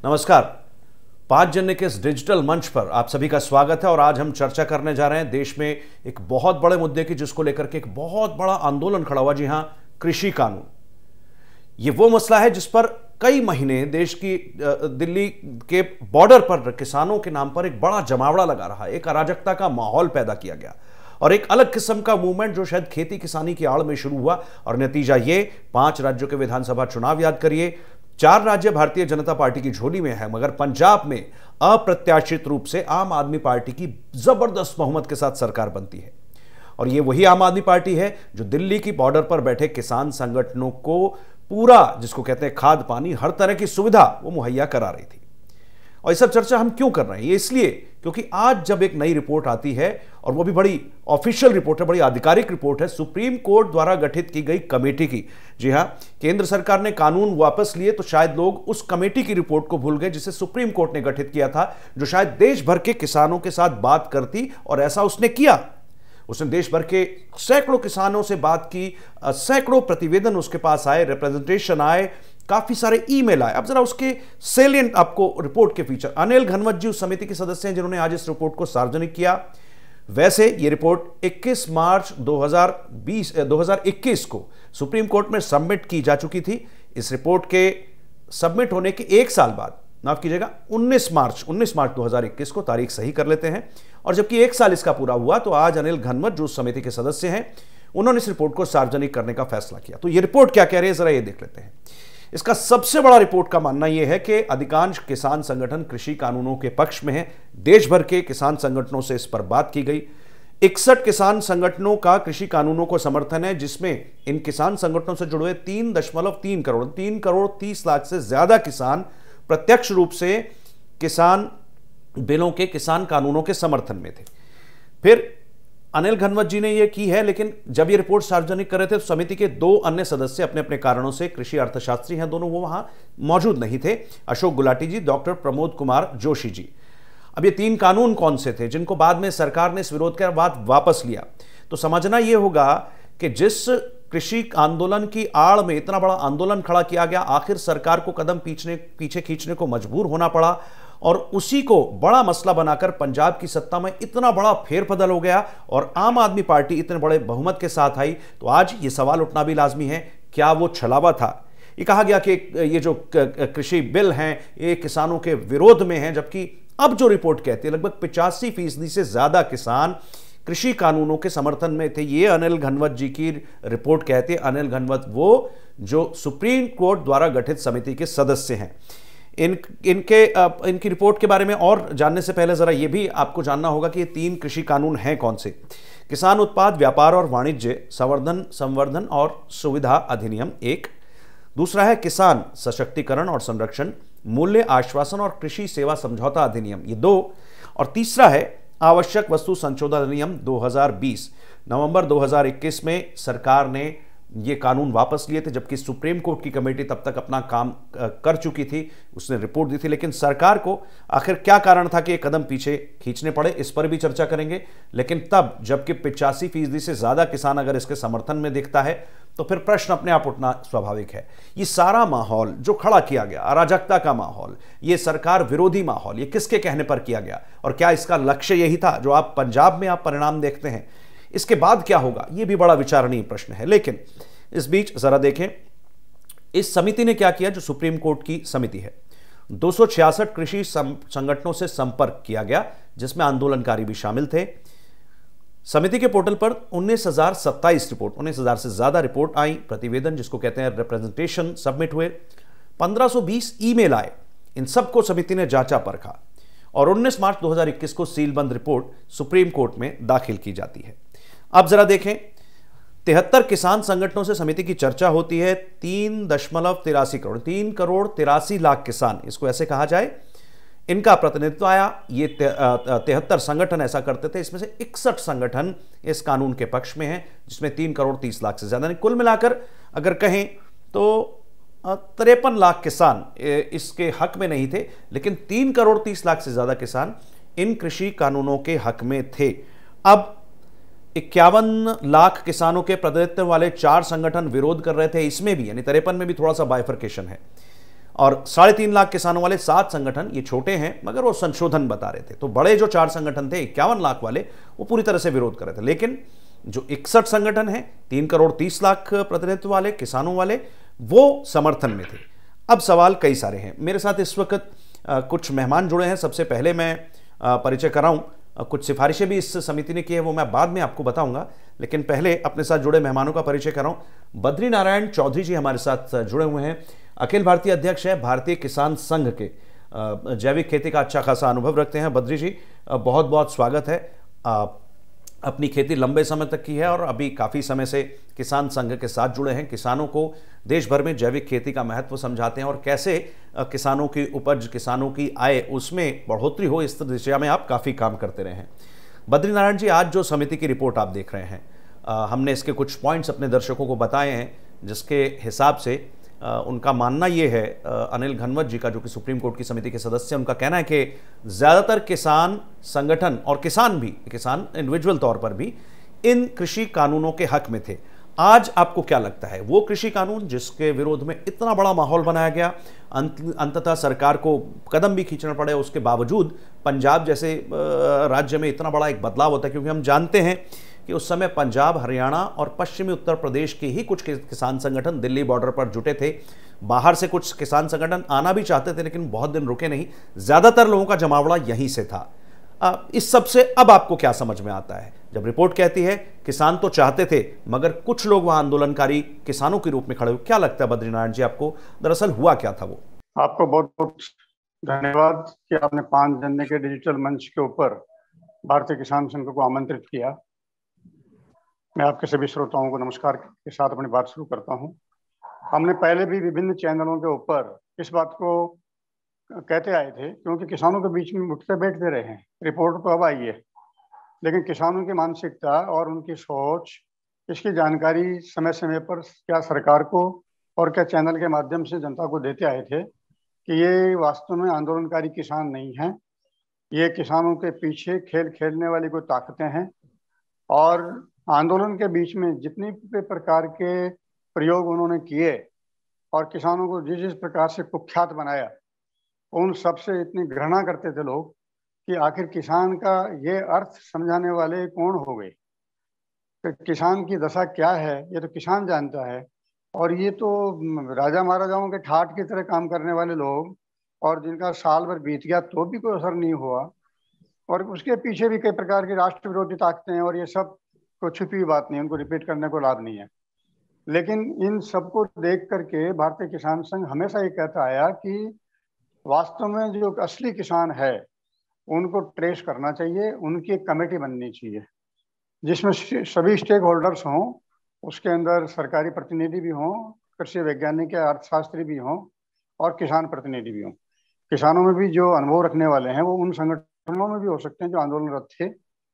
नमस्कार। 5 जनवरी के इस डिजिटल मंच पर आप सभी का स्वागत है और आज हम चर्चा करने जा रहे हैं देश में एक बहुत बड़े मुद्दे की, जिसको लेकर के एक बहुत बड़ा आंदोलन खड़ा हुआ। जी हां, कृषि कानून। ये वो मसला है जिस पर कई महीने देश की दिल्ली के बॉर्डर पर किसानों के नाम पर एक बड़ा जमावड़ा लगा रहा, एक अराजकता का माहौल पैदा किया गया और एक अलग किस्म का मूवमेंट जो शायद खेती किसानी की आड़ में शुरू हुआ। और नतीजा ये 5 राज्यों के विधानसभा चुनाव याद करिए। 4 राज्य भारतीय जनता पार्टी की झोली में है, मगर पंजाब में अप्रत्याशित रूप से आम आदमी पार्टी की जबरदस्त बहुमत के साथ सरकार बनती है। और ये वही आम आदमी पार्टी है जो दिल्ली की बॉर्डर पर बैठे किसान संगठनों को पूरा, जिसको कहते हैं खाद पानी, हर तरह की सुविधा वो मुहैया करा रही थी। और ये सब चर्चा हम क्यों कर रहे हैं? ये इसलिए क्योंकि आज जब एक नई रिपोर्ट आती है, और वो भी बड़ी ऑफिशियल रिपोर्ट है, बड़ी आधिकारिक रिपोर्ट है सुप्रीम कोर्ट द्वारा गठित की गई कमेटी की। जी हां, केंद्र सरकार ने कानून वापस लिए तो शायद लोग उस कमेटी की रिपोर्ट को भूल गए जिसे सुप्रीम कोर्ट ने गठित किया था, जो शायद देश भर के किसानों के साथ बात करती, और ऐसा उसने किया। उसने देश भर के सैकड़ों किसानों से बात की, सैकड़ों प्रतिवेदन उसके पास आए, रिप्रेजेंटेशन आए, काफी सारे ईमेल आए। अब जरा उसके सेलिएंट आपको रिपोर्ट के फीचर। अनिल घनवत जी उस समिति के सदस्य हैं जिन्होंने आज इस रिपोर्ट को सार्वजनिक किया। वैसे ये रिपोर्ट 21 मार्च 2021 को सुप्रीम कोर्ट में सबमिट की जा चुकी थी। इस रिपोर्ट के सबमिट होने के एक साल बाद, माफ कीजिएगा 19 मार्च 2021 को, तारीख सही कर लेते हैं, और जबकि एक साल इसका पूरा हुआ, तो आज अनिल घनवत जो उस समिति के सदस्य हैं, उन्होंने इस रिपोर्ट को सार्वजनिक करने का फैसला किया। तो ये रिपोर्ट क्या कह रही है, जरा ये देख लेते हैं। इसका सबसे बड़ा रिपोर्ट का मानना यह है कि अधिकांश किसान संगठन कृषि कानूनों के पक्ष में हैं। देश भर के किसान संगठनों से इस पर बात की गई। 61 किसान संगठनों का कृषि कानूनों को समर्थन है, जिसमें इन किसान संगठनों से जुड़े 3.3 करोड़ 30 लाख से ज्यादा किसान प्रत्यक्ष रूप से किसान बिलों के, किसान कानूनों के समर्थन में थे। फिर अनिल घनवत जी ने यह की है, लेकिन जब ये रिपोर्ट सार्वजनिक कर रहे थे तो समिति के 2 अन्य सदस्य अपने अपने कारणों से, कृषि अर्थशास्त्री हैं दोनों, वो वहां मौजूद नहीं थे, अशोक गुलाटी जी, डॉक्टर प्रमोद कुमार जोशी जी। अब ये 3 कानून कौन से थे जिनको बाद में सरकार ने इस विरोध के बाद वापस लिया? तो समझना यह होगा कि जिस कृषि आंदोलन की आड़ में इतना बड़ा आंदोलन खड़ा किया गया, आखिर सरकार को कदम पीछे खींचने को मजबूर होना पड़ा, और उसी को बड़ा मसला बनाकर पंजाब की सत्ता में इतना बड़ा फेरबदल हो गया और आम आदमी पार्टी इतने बड़े बहुमत के साथ आई। तो आज ये सवाल उठना भी लाजमी है, क्या वो छलावा था? ये कहा गया कि ये जो कृषि बिल हैं ये किसानों के विरोध में हैं, जबकि अब जो रिपोर्ट कहती है लगभग 85% से ज्यादा किसान कृषि कानूनों के समर्थन में थे। ये अनिल घनवत जी की रिपोर्ट कहती है। अनिल घनवत वो जो सुप्रीम कोर्ट द्वारा गठित समिति के सदस्य हैं। इनकी रिपोर्ट के बारे में और जानने से पहले जरा यह भी आपको जानना होगा कि ये 3 कृषि कानून हैं कौन से। किसान उत्पाद व्यापार और वाणिज्य संवर्धन और सुविधा अधिनियम 1, दूसरा है किसान सशक्तिकरण और संरक्षण मूल्य आश्वासन और कृषि सेवा समझौता अधिनियम, ये 2, और तीसरा है आवश्यक वस्तु संशोधन अधिनियम 2020। नवंबर 2021 में सरकार ने ये कानून वापस लिए थे, जबकि सुप्रीम कोर्ट की कमेटी तब तक अपना काम कर चुकी थी, उसने रिपोर्ट दी थी। लेकिन सरकार को आखिर क्या कारण था कि ये कदम पीछे खींचने पड़े, इस पर भी चर्चा करेंगे। लेकिन तब जबकि 85% से ज्यादा किसान अगर इसके समर्थन में दिखता है, तो फिर प्रश्न अपने आप उठना स्वाभाविक है। ये सारा माहौल जो खड़ा किया गया, अराजकता का माहौल, ये सरकार विरोधी माहौल, ये किसके कहने पर किया गया, और क्या इसका लक्ष्य यही था जो आप पंजाब में आप परिणाम देखते हैं? इसके बाद क्या होगा, यह भी बड़ा विचारणीय प्रश्न है। लेकिन इस बीच जरा देखें इस समिति ने क्या किया, जो सुप्रीम कोर्ट की समिति है। 266 कृषि संगठनों से संपर्क किया गया, जिसमें आंदोलनकारी भी शामिल थे। समिति के पोर्टल पर 19,000 से ज्यादा रिपोर्ट आई, प्रतिवेदन जिसको कहते हैं रिप्रेजेंटेशन सबमिट हुए, 1520 ईमेल आए। इन सबको समिति ने जांचा परखा और 19 मार्च 2021 को सीलबंद रिपोर्ट सुप्रीम कोर्ट में दाखिल की जाती है। अब जरा देखें, 73 किसान संगठनों से समिति की चर्चा होती है। 3 करोड़ 83 लाख किसान, इसको ऐसे कहा जाए, इनका प्रतिनिधित्व आया। ये 73 संगठन ऐसा करते थे, इसमें से 61 संगठन इस कानून के पक्ष में हैं, जिसमें 3 करोड़ 30 लाख से ज्यादा। कुल मिलाकर अगर कहें तो 53 लाख किसान इसके हक में नहीं थे, लेकिन 3 करोड़ 30 लाख से ज्यादा किसान इन कृषि कानूनों के हक में थे। अब 51 लाख किसानों के प्रतिनिधित्व वाले 4 संगठन विरोध कर रहे थे, इसमें भी यानी 53 में भी थोड़ा सा बाइफर्केशन है। और 3.5 लाख किसानों वाले 7 संगठन, ये छोटे हैं मगर वो संशोधन बता रहे थे। तो बड़े जो 4 संगठन थे 51 लाख वाले, वो पूरी तरह से विरोध कर रहे थे। लेकिन जो 61 संगठन हैं 3 करोड़ 30 लाख प्रतिनिधित्व वाले किसानों वाले, वो समर्थन में थे। अब सवाल कई सारे हैं। मेरे साथ इस वक्त कुछ मेहमान जुड़े हैं। सबसे पहले मैं परिचय कराऊं, कुछ सिफारिशें भी इस समिति ने की है, वो मैं बाद में आपको बताऊंगा, लेकिन पहले अपने साथ जुड़े मेहमानों का परिचय कराऊं। बद्री नारायण चौधरी जी हमारे साथ जुड़े हुए हैं, अखिल भारतीय अध्यक्ष है भारतीय किसान संघ के, जैविक खेती का अच्छा खासा अनुभव रखते हैं। बद्री जी, बहुत बहुत स्वागत है। अपनी खेती लंबे समय तक की है और अभी काफ़ी समय से किसान संघ के साथ जुड़े हैं। किसानों को देश भर में जैविक खेती का महत्व समझाते हैं और कैसे किसानों की उपज, किसानों की आय, उसमें बढ़ोतरी हो, इस दिशा में आप काफ़ी काम करते रहे हैं। बद्री नारायण जी, आज जो समिति की रिपोर्ट आप देख रहे हैं, हमने इसके कुछ पॉइंट्स अपने दर्शकों को बताए हैं, जिसके हिसाब से उनका मानना ये है, अनिल घनवत जी का, जो कि सुप्रीम कोर्ट की समिति के सदस्य हैं, उनका कहना है कि ज़्यादातर किसान संगठन और किसान इंडिविजुअल तौर पर भी इन कृषि कानूनों के हक में थे। आज आपको क्या लगता है, वो कृषि कानून जिसके विरोध में इतना बड़ा माहौल बनाया गया, अंततः सरकार को कदम भी खींचना पड़े, उसके बावजूद पंजाब जैसे राज्य में इतना बड़ा एक बदलाव होता है, क्योंकि हम जानते हैं कि उस समय पंजाब, हरियाणा और पश्चिमी उत्तर प्रदेश के ही कुछ किसान संगठन दिल्ली बॉर्डर पर जुटे थे। बाहर से कुछ किसान संगठन आना भी चाहते थे, लेकिन बहुत दिन रुके नहीं। ज़्यादातर लोगों का जमावड़ा यहीं से था। इस सब से अब आपको क्या समझ में आता है, जब रिपोर्ट कहती है किसान तो चाहते थे मगर कुछ लोग वहां आंदोलनकारी किसानों के रूप में खड़े हुए? क्या लगता है बद्रीनारायण जी, आपको दरअसल हुआ क्या था वो? आपको बहुत बहुत धन्यवाद कि आपने 5 जनवरी के डिजिटल मंच के ऊपर भारतीय किसान संघ को आमंत्रित किया। मैं आपके सभी श्रोताओं को नमस्कार के साथ अपनी बात शुरू करता हूं। हमने पहले भी विभिन्न चैनलों के ऊपर इस बात को कहते आए थे, क्योंकि किसानों के बीच में उठते बैठते रहे हैं। रिपोर्ट तो अब आई है, लेकिन किसानों की मानसिकता और उनकी सोच, इसकी जानकारी समय समय पर क्या सरकार को और क्या चैनल के माध्यम से जनता को देते आए थे कि ये वास्तव में आंदोलनकारी किसान नहीं हैं, ये किसानों के पीछे खेल खेलने वाली कोई ताकतें हैं। और आंदोलन के बीच में जितनी प्रकार के प्रयोग उन्होंने किए और किसानों को जिस जिस प्रकार से कुख्यात बनाया, उन सब से इतनी घृणा करते थे लोग कि आखिर किसान का ये अर्थ समझाने वाले कौन हो गए। तो किसान की दशा क्या है ये तो किसान जानता है, और ये तो राजा महाराजाओं के ठाट की तरह काम करने वाले लोग, और जिनका साल भर बीत गया तो भी कोई असर नहीं हुआ, और उसके पीछे भी कई प्रकार की राष्ट्र विरोधी ताकतें हैं, और ये सब को छुपी हुई बात नहीं, उनको रिपीट करने को लाभ नहीं है। लेकिन इन सबको देख करके भारतीय किसान संघ हमेशा ये कहता आया कि वास्तव में जो असली किसान है उनको ट्रेस करना चाहिए, उनकी एक कमेटी बननी चाहिए जिसमें सभी स्टेक होल्डर्स हों, उसके अंदर सरकारी प्रतिनिधि भी हों, कृषि वैज्ञानिक या अर्थशास्त्री भी हों, और किसान प्रतिनिधि भी हों। किसानों में भी जो अनुभव रखने वाले हैं वो उन संगठनों में भी हो सकते हैं जो आंदोलनरत थे,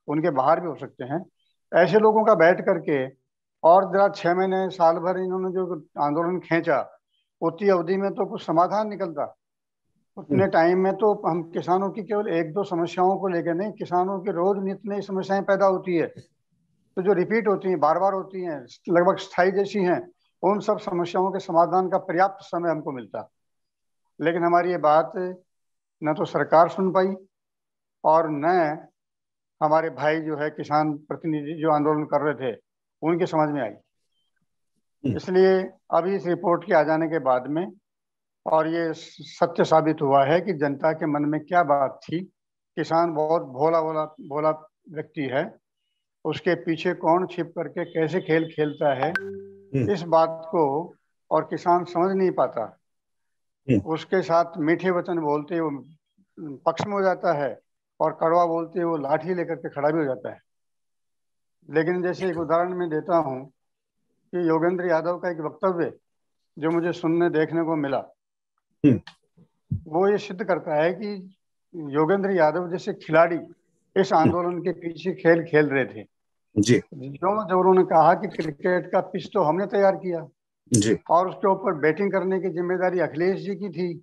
उनके बाहर भी हो सकते हैं। ऐसे लोगों का बैठ करके और जरा 6 महीने साल भर इन्होंने जो आंदोलन खींचा, उतनी अवधि में तो कुछ समाधान निकलता। उतने टाइम में तो हम किसानों की केवल 1-2 समस्याओं को लेकर नहीं, किसानों की रोज नित नई समस्याएं पैदा होती है, तो जो रिपीट होती हैं, बार बार होती हैं, लगभग स्थायी जैसी हैं, उन सब समस्याओं के समाधान का पर्याप्त समय हमको मिलता। लेकिन हमारी ये बात न तो सरकार सुन पाई और न हमारे भाई जो है किसान प्रतिनिधि जो आंदोलन कर रहे थे उनकी समझ में आई। इसलिए अभी इस रिपोर्ट के आ जाने के बाद में और ये सत्य साबित हुआ है कि जनता के मन में क्या बात थी। किसान बहुत भोला व्यक्ति है, उसके पीछे कौन छिप करके कैसे खेल खेलता है, इस बात को और किसान समझ नहीं पाता। उसके साथ मीठे वचन बोलते वो पक्ष में हो जाता है और कड़वा बोलते वो लाठी लेकर के खड़ा भी हो जाता है। लेकिन जैसे एक उदाहरण मैं देता हूँ कि योगेंद्र यादव का एक वक्तव्य जो मुझे सुनने देखने को मिला, वो ये सिद्ध करता है कि योगेंद्र यादव जैसे खिलाड़ी इस आंदोलन के पीछे खेल खेल रहे थे जी। जब उन्होंने कहा कि क्रिकेट का पिच तो हमने तैयार किया जी, और उसके ऊपर बैटिंग करने की जिम्मेदारी अखिलेश जी की थी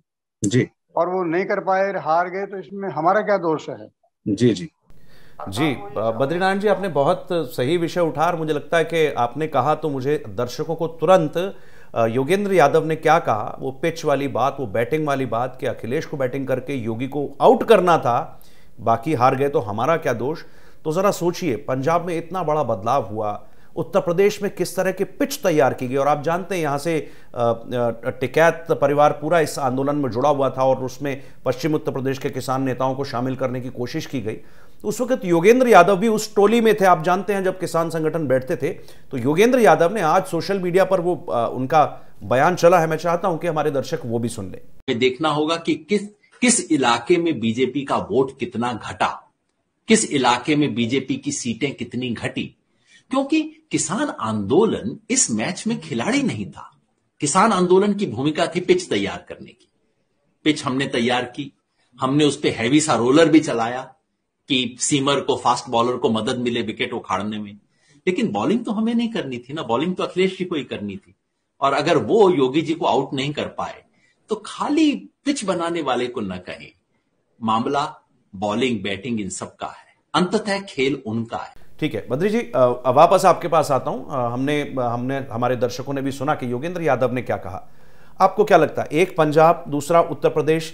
जी, और वो नहीं कर पाए, हार गए, तो इसमें हमारा क्या दोष है? जी जी जी। बद्रीनारायण जी, आपने बहुत सही विषय उठा और मुझे लगता है कि आपने कहा तो मुझे दर्शकों को तुरंत योगेंद्र यादव ने क्या कहा, वो पिच वाली बात, वो बैटिंग वाली बात कि अखिलेश को बैटिंग करके योगी को आउट करना था, बाकी हार गए तो हमारा क्या दोष। तो जरा सोचिए, पंजाब में इतना बड़ा बदलाव हुआ, उत्तर प्रदेश में किस तरह की पिच तैयार की गई, और आप जानते हैं यहां से टिकैत परिवार पूरा इस आंदोलन में जुड़ा हुआ था और उसमें पश्चिम उत्तर प्रदेश के किसान नेताओं को शामिल करने की कोशिश की गई। उस वक्त योगेंद्र यादव भी उस टोली में थे। आप जानते हैं जब किसान संगठन बैठते थे तो योगेंद्र यादव ने आज सोशल मीडिया पर वो उनका बयान चला है, मैं चाहता हूं कि हमारे दर्शक वो भी सुन ले। देखना होगा कि किस इलाके में बीजेपी का वोट कितना घटा, किस इलाके में बीजेपी की सीटें कितनी घटी, क्योंकि किसान आंदोलन इस मैच में खिलाड़ी नहीं था। किसान आंदोलन की भूमिका थी पिच तैयार करने की। पिच हमने तैयार की, हमने उस पर हैवी सा रोलर भी चलाया कि सीमर को, फास्ट बॉलर को मदद मिले विकेट उखाड़ने में। लेकिन बॉलिंग तो हमें नहीं करनी थी ना, बॉलिंग तो अखिलेश जी को ही करनी थी। और अगर वो योगी जी को आउट नहीं कर पाए तो खाली पिच बनाने वाले को न कहें। मामला बॉलिंग, बैटिंग इन सब का है, अंततः खेल उनका है। ठीक है बद्री जी, वापस आपके पास आता हूं। हमने हमारे दर्शकों ने भी सुना कि योगेंद्र यादव ने क्या कहा। आपको क्या लगता है, एक पंजाब, दूसरा उत्तर प्रदेश,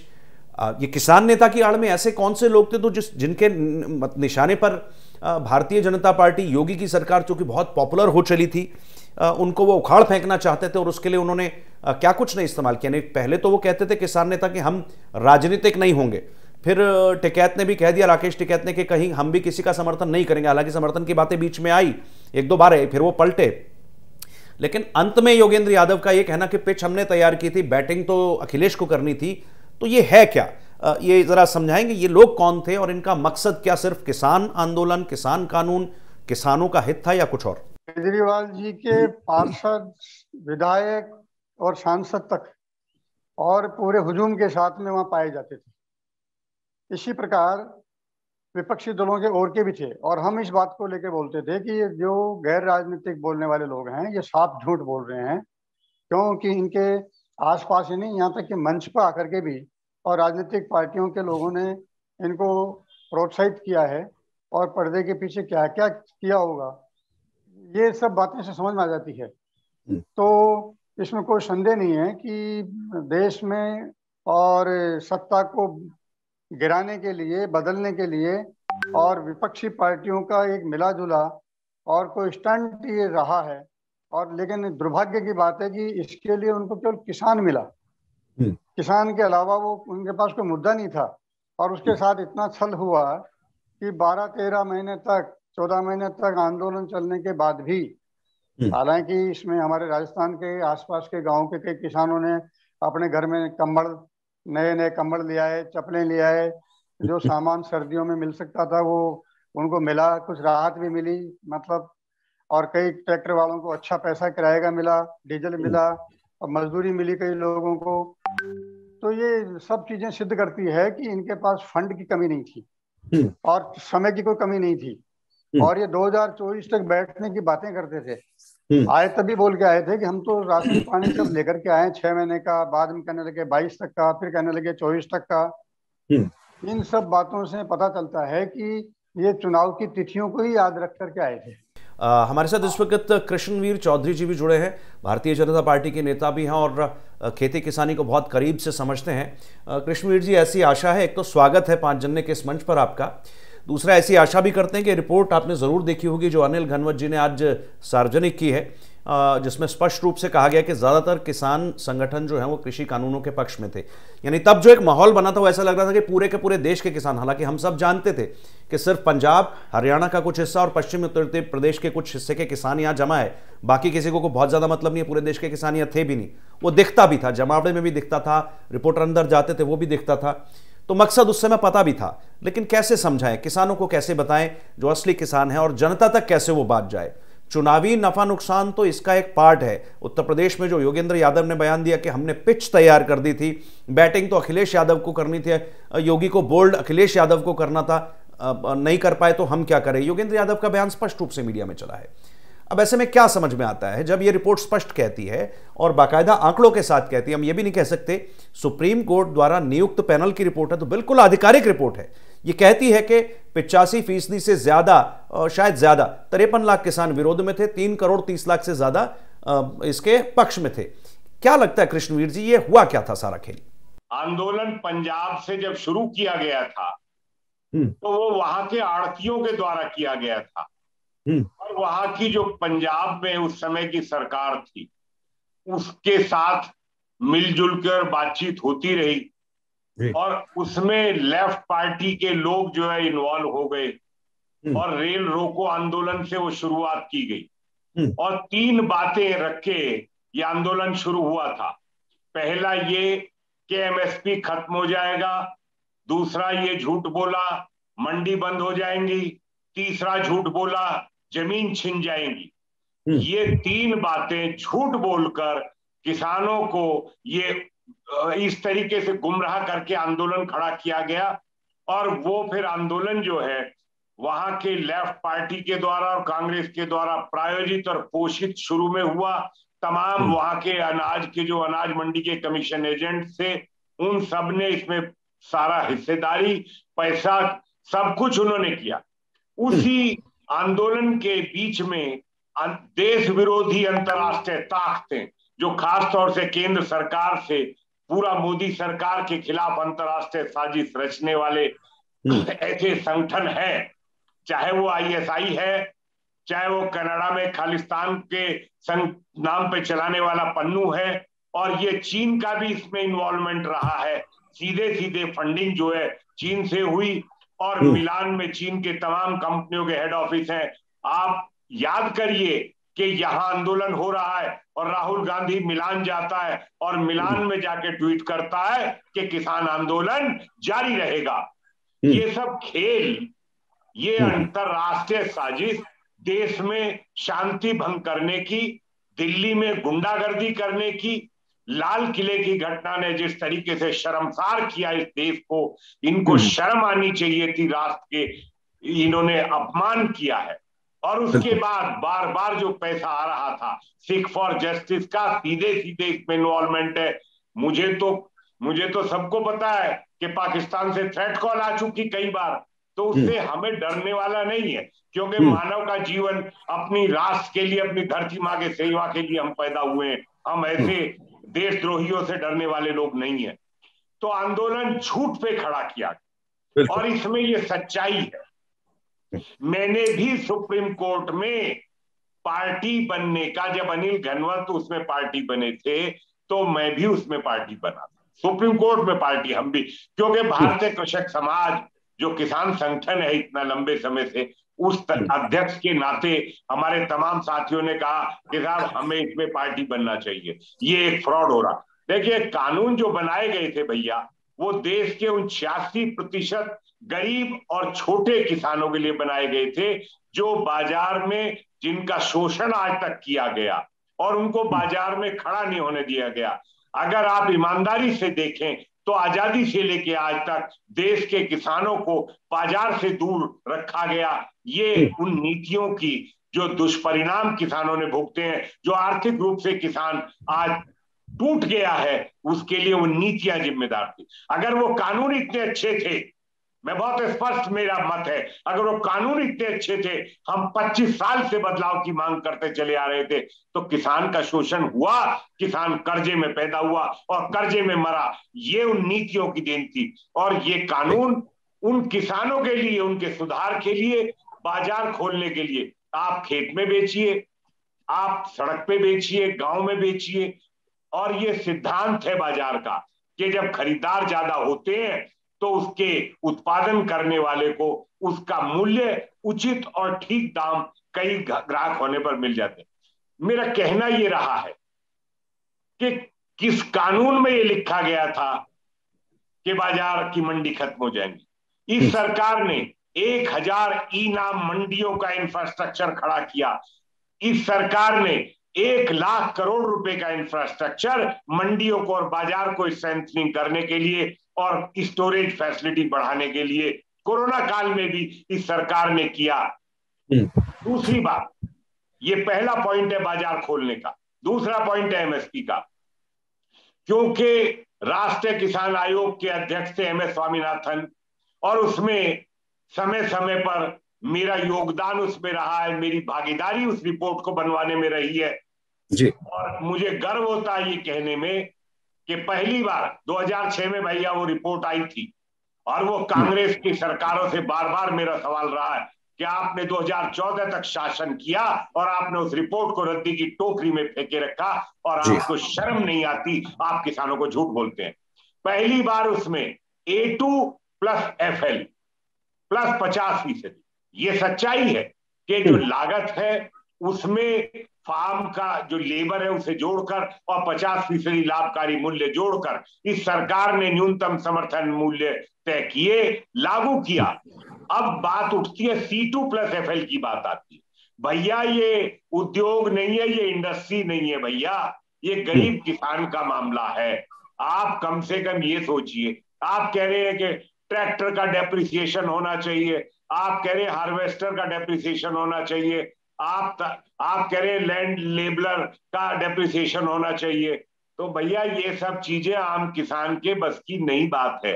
ये किसान नेता की आड़ में ऐसे कौन से लोग थे तो जिनके निशाने पर भारतीय जनता पार्टी, योगी की सरकार जो कि बहुत पॉपुलर हो चली थी, उनको वो उखाड़ फेंकना चाहते थे और उसके लिए उन्होंने क्या कुछ नहीं इस्तेमाल किया। नहीं, पहले तो वो कहते थे किसान नेता कि हम राजनीतिक नहीं होंगे, फिर टिकैत ने भी कह दिया, राकेश टिकैत ने, कि कहीं हम भी किसी का समर्थन नहीं करेंगे। हालांकि समर्थन की बातें बीच में आई एक दो बार, फिर वो पलटे। लेकिन अंत में योगेंद्र यादव का ये कहना कि पिच हमने तैयार की थी, बैटिंग तो अखिलेश को करनी थी। तो ये है क्या, ये जरा समझाएंगे, ये लोग कौन थे और इनका मकसद क्या, सिर्फ किसान आंदोलन, किसान कानून, किसानों का हित था या कुछ और? केजरीवाल जी के पार्षद, विधायक और सांसद तक और पूरे हुजूम के साथ में वहां पाए जाते थे। इसी प्रकार विपक्षी दलों के और के भी थे, और हम इस बात को लेकर बोलते थे कि ये जो गैर राजनीतिक बोलने वाले लोग हैं ये साफ झूठ बोल रहे हैं, क्योंकि इनके आसपास ही नहीं, यहाँ तक कि मंच पर आकर के भी और राजनीतिक पार्टियों के लोगों ने इनको प्रोत्साहित किया है, और पर्दे के पीछे क्या क्या किया होगा ये सब बातें से समझ में आ जाती है। तो इसमें कोई संदेह नहीं है कि देश में और सत्ता को गिराने के लिए, बदलने के लिए और विपक्षी पार्टियों का एक मिला जुला और कोई स्टंट ये रहा है। और लेकिन दुर्भाग्य की बात है कि इसके लिए उनको केवल किसान मिला, किसान के अलावा वो उनके पास कोई मुद्दा नहीं था। और उसके साथ इतना छल हुआ कि 12-13 महीने तक, 14 महीने तक आंदोलन चलने के बाद भी, हालांकि इसमें हमारे राजस्थान के आसपास के गांव के कई किसानों ने अपने घर में कंबल, नए नए कंबल ले आए, चप्पलें ले आए, जो सामान सर्दियों में मिल सकता था वो उनको मिला, कुछ राहत भी मिली, मतलब। और कई ट्रैक्टर वालों को अच्छा पैसा किराए का मिला, डीजल मिला और मजदूरी मिली कई लोगों को। तो ये सब चीजें सिद्ध करती है कि इनके पास फंड की कमी नहीं थी और समय की कोई कमी नहीं थी। और ये 2024 तक बैठने की बातें करते थे। आए तभी बोल के आए थे कि हम तो राशन पानी सब लेकर के आए 6 महीने का, बाद में कहने लगे 22 तक का, फिर कहने लगे 24 तक का। इन सब बातों से पता चलता है कि ये चुनाव की तिथियों को ही याद रख करके आए थे। हमारे साथ इस वक्त कृष्णवीर चौधरी जी भी जुड़े हैं, भारतीय जनता पार्टी के नेता भी हैं और खेती किसानी को बहुत करीब से समझते हैं। कृष्णवीर जी, ऐसी आशा है, एक तो स्वागत है 5 जनवरी के इस मंच पर आपका, दूसरा ऐसी आशा भी करते हैं कि रिपोर्ट आपने ज़रूर देखी होगी जो अनिल घनवत जी ने आज सार्वजनिक की है, जिसमें स्पष्ट रूप से कहा गया कि ज़्यादातर किसान संगठन जो है वो कृषि कानूनों के पक्ष में थे। यानी तब जो एक माहौल बना था वो ऐसा लग रहा था कि पूरे के पूरे देश के किसान, हालांकि हम सब जानते थे कि सिर्फ पंजाब, हरियाणा का कुछ हिस्सा और पश्चिमी उत्तर प्रदेश के कुछ हिस्से के किसान यहाँ जमा है, बाकी किसी को बहुत ज़्यादा मतलब नहीं है, पूरे देश के किसान यहाँ थे भी नहीं। वो दिखता भी था, जमावड़े में भी दिखता था, रिपोर्टर अंदर जाते थे वो भी दिखता था। तो मकसद उस समय पता भी था, लेकिन कैसे समझाएं, किसानों को कैसे बताएं जो असली किसान है, और जनता तक कैसे वो बात जाए। चुनावी नफा नुकसान तो इसका एक पार्ट है। उत्तर प्रदेश में जो योगेंद्र यादव ने बयान दिया कि हमने पिच तैयार कर दी थी, बैटिंग तो अखिलेश यादव को करनी थी, योगी को बोल्ड अखिलेश यादव को करना था, नहीं कर पाए तो हम क्या करें, योगेंद्र यादव का बयान स्पष्ट रूप से मीडिया में चला है। अब ऐसे में क्या समझ में आता है जब ये रिपोर्ट स्पष्ट कहती है और बाकायदा आंकड़ों के साथ कहती है, हम ये भी नहीं कह सकते सुप्रीम कोर्ट द्वारा नियुक्त पैनल की रिपोर्ट है, तो बिल्कुल आधिकारिक रिपोर्ट है। ये कहती है कि 85% से ज्यादा, शायद ज्यादा, 53 लाख किसान विरोध में थे, 3 करोड़ 30 लाख से ज्यादा इसके पक्ष में थे। क्या लगता है कृष्णवीर जी, ये हुआ क्या था सारा खेल? आंदोलन पंजाब से जब शुरू किया गया था तो वो वहां के आड़तियों के द्वारा किया गया था, और वहां की जो पंजाब में उस समय की सरकार थी उसके साथ मिलजुल कर बातचीत होती रही, और उसमें लेफ्ट पार्टी के लोग जो है इन्वॉल्व हो गए, और रेल रोको आंदोलन से वो शुरुआत की गई, और 3 बातें रख के ये आंदोलन शुरू हुआ था। पहला ये कि एमएसपी खत्म हो जाएगा, दूसरा ये झूठ बोला मंडी बंद हो जाएंगी, तीसरा झूठ बोला जमीन छिन जाएंगी। ये 3 बातें झूठ बोलकर किसानों को ये इस तरीके से गुमराह करके आंदोलन खड़ा किया गया, और वो फिर आंदोलन जो है वहां के लेफ्ट पार्टी के द्वारा और कांग्रेस के द्वारा प्रायोजित और पोषित शुरू में हुआ। तमाम वहां के अनाज के जो अनाज मंडी के कमीशन एजेंट थे उन सब ने इसमें सारा हिस्सेदारी, पैसा, सब कुछ उन्होंने किया। उसी आंदोलन के बीच में देश विरोधी अंतर्राष्ट्रीय ताकतें, जो खास तौर से केंद्र सरकार से पूरा मोदी सरकार के खिलाफ अंतर्राष्ट्रीय साजिश रचने वाले ऐसे संगठन हैं, चाहे वो आईएसआई है, चाहे वो कनाडा में खालिस्तान के नाम पे चलाने वाला पन्नू है, और ये चीन का भी इसमें इन्वॉल्वमेंट रहा है। सीधे सीधे फंडिंग जो है चीन से हुई, और मिलान में चीन के तमाम कंपनियों के हेड ऑफिस हैं। आप याद करिए कि यहां आंदोलन हो रहा है और राहुल गांधी मिलान जाता है और मिलान में जाके ट्वीट करता है कि किसान आंदोलन जारी रहेगा। ये सब खेल, ये अंतरराष्ट्रीय साजिश देश में शांति भंग करने की, दिल्ली में गुंडागर्दी करने की, लाल किले की घटना ने जिस तरीके से शर्मसार किया इस देश को, इनको शर्म आनी चाहिए थी राष्ट्र के, इन्होंने अपमान किया है। और उसके बाद बार बार जो पैसा आ रहा था सिख फॉर जस्टिस का, सीधे सीधे इसमें इन्वॉल्वमेंट है। मुझे तो सबको पता है कि पाकिस्तान से थ्रेट कॉल आ चुकी कई बार, तो उससे हमें डरने वाला नहीं है, क्योंकि मानव का जीवन अपनी राष्ट्र के लिए, अपनी धरती माँ के सेवा के लिए हम पैदा हुए हैं। हम ऐसे देशद्रोहियों से डरने वाले लोग नहीं है। तो आंदोलन झूठ पे खड़ा किया, और इसमें ये सच्चाई है। मैंने भी सुप्रीम कोर्ट में पार्टी बनने का, जब अनिल घनवत उसमें पार्टी बने थे तो मैं भी उसमें पार्टी बना था, सुप्रीम कोर्ट में पार्टी हम भी, क्योंकि भारतीय कृषक समाज जो किसान संगठन है इतना लंबे समय से, उस अध्यक्ष के नाते हमारे तमाम साथियों ने कहा कि साहब हमें इसमें पार्टी बनना चाहिए, ये एक फ्रॉड हो रहा। देखिए, कानून जो बनाए गए थे भैया, वो देश के उन 86% गरीब और छोटे किसानों के लिए बनाए गए थे, जो बाजार में, जिनका शोषण आज तक किया गया और उनको बाजार में खड़ा नहीं होने दिया गया। अगर आप ईमानदारी से देखें तो आजादी से लेके आज तक देश के किसानों को बाजार से दूर रखा गया। ये उन नीतियों की जो दुष्परिणाम किसानों ने भुगते हैं, जो आर्थिक रूप से किसान आज टूट गया है, उसके लिए वो नीतियां जिम्मेदार थी। अगर वो कानून इतने अच्छे थे, मैं बहुत स्पष्ट मेरा मत है, अगर वो कानून इतने अच्छे थे, हम 25 साल से बदलाव की मांग करते चले आ रहे थे, तो किसान का शोषण हुआ, किसान कर्जे में पैदा हुआ और कर्जे में मरा, ये उन नीतियों की देन थी। और ये कानून उन किसानों के लिए, उनके सुधार के लिए, बाजार खोलने के लिए, आप खेत में बेचिए, आप सड़क पे बेचिए, गांव में बेचिए, और ये सिद्धांत है बाजार का कि जब खरीदार ज्यादा होते हैं तो उसके उत्पादन करने वाले को उसका मूल्य, उचित और ठीक दाम कई ग्राहक होने पर मिल जाते हैं। मेरा कहना यह रहा है कि किस कानून में यह लिखा गया था कि बाजार की मंडी खत्म हो जाएंगी। इस सरकार ने 1000 ई नाम मंडियों का इंफ्रास्ट्रक्चर खड़ा किया। इस सरकार ने 1 लाख करोड़ रुपए का इंफ्रास्ट्रक्चर मंडियों को और बाजार को स्ट्रेंथनिंग करने के लिए और स्टोरेज फैसिलिटी बढ़ाने के लिए कोरोना काल में भी इस सरकार ने किया। दूसरी बात, ये पहला पॉइंट है बाजार खोलने का। दूसरा पॉइंट है एमएसपी का, क्योंकि राष्ट्रीय किसान आयोग के अध्यक्ष थे एमएस स्वामीनाथन, और उसमें समय समय पर मेरा योगदान उसमें रहा है, मेरी भागीदारी उस रिपोर्ट को बनवाने में रही है। जी। और मुझे गर्व होता है ये कहने में कि पहली बार 2006 में भैया वो रिपोर्ट आई थी, और वो कांग्रेस की सरकारों से बार बार मेरा सवाल रहा है कि आपने 2014 तक शासन किया और आपने उस रिपोर्ट को रद्दी की टोकरी में फेंके रखा, और आपको शर्म नहीं आती, आप किसानों को झूठ बोलते हैं। पहली बार उसमें A2 प्लस FL प्लस 50%, ये सच्चाई है कि जो लागत है उसमें फार्म का जो लेबर है उसे जोड़कर और 50% लाभकारी मूल्य जोड़कर इस सरकार ने न्यूनतम समर्थन मूल्य तय किए, लागू किया। अब बात उठती है C2 प्लस FL की बात आती है। भैया ये उद्योग नहीं है, ये इंडस्ट्री नहीं है भैया, ये गरीब किसान का मामला है। आप कम से कम ये सोचिए, आप कह रहे हैं कि ट्रैक्टर का डेप्रिसिएशन होना चाहिए, आप कह रहे हैं हार्वेस्टर का डेप्रिसिएशन होना चाहिए, आप कह रहे हैं लैंड लेबलर का डेप्रिसिएशन होना चाहिए। तो भैया ये सब चीजें आम किसान के बस की नहीं बात है।